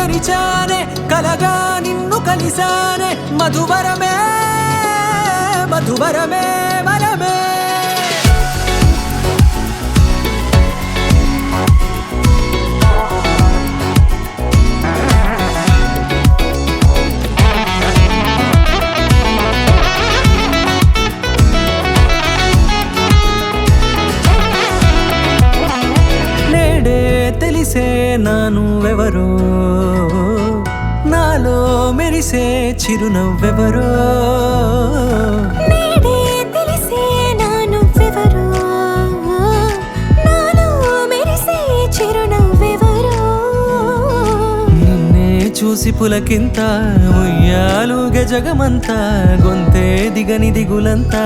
తెరిచానే కలగా నిన్ను కలిసానే మధువరమే మధువరమే వరమే తెలిసే నానువెవరో నాలో మెరిసే చిరునవ్వెవరో నేడే తెలిసే నానువెవరో నాలో మెరిసే చిరునవ్వెవరో నిన్నే చూసి పులకింత ఉయ్యాలుగే జగమంతా గొంతే దిగని దిగులంతా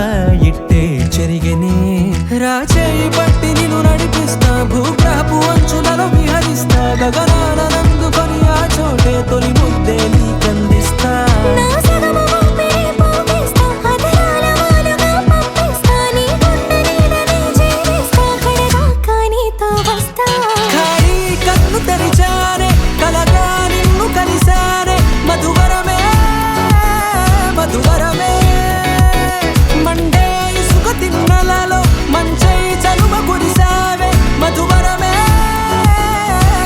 ఇట్టే చెరిగనే రాచేయి పట్టి నిన్ను నడిపిస్తా భూగ్రహపు అంచులలో విహరిస్తా గగనాన నందుకొని ఆ చోటే తొలి ముద్దే నీకందిస్తా నా సగము ఊపిరి పోగేస్తా అదరాల వాలుగా పంపిస్తా నీ గుండె నీడనే జీవిస్తా కడదాకా నీతో వస్తా ఖాళీ కన్ను తెరిచానే కలగా నిన్ను కలిసానే మధువరమే మధువరమే మండే ఇసుక తిన్నలలో మంచై చలువ కురిసావే మధువరమే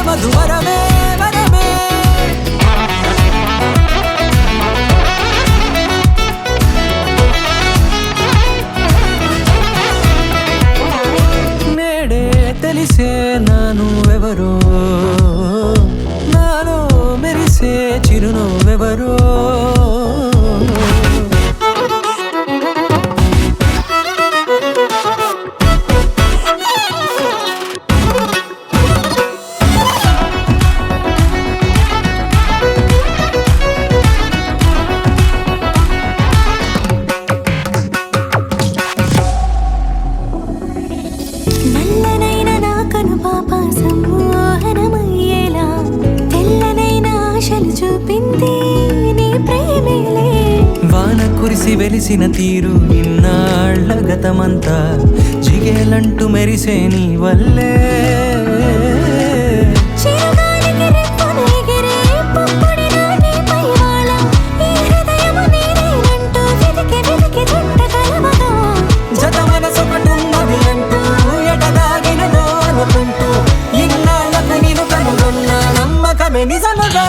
మధువరమే వరమే నేడే తెలిసే నానువెవరో నాలో మెరిసే చిరునవ్వెవరో నల్లనైన నా కనుపాప సమ్మోహనమయ్యేలా తెల్లనైన ఆశలు చూపింది నీ ప్రేమేలే వాన కురిసి వెలిసిన తీరు ఇన్నాళ్ల గతమంతా జిగేలంటూ మెరిసే నీ వల్లే చిరుగాలికి రెప్పన ఎగిరే పుప్పొడిన నీపై వాళ ఈ హృదయము నీదేనంటూ వెతికి వెతికి జంట కలవగా జత మనసొకటున్నది అంటూ ఎటదాగినదో అనుకుంటూ ఇన్నాళ్లకు నేను కనుగొన్న నమ్మకమే నిజముగా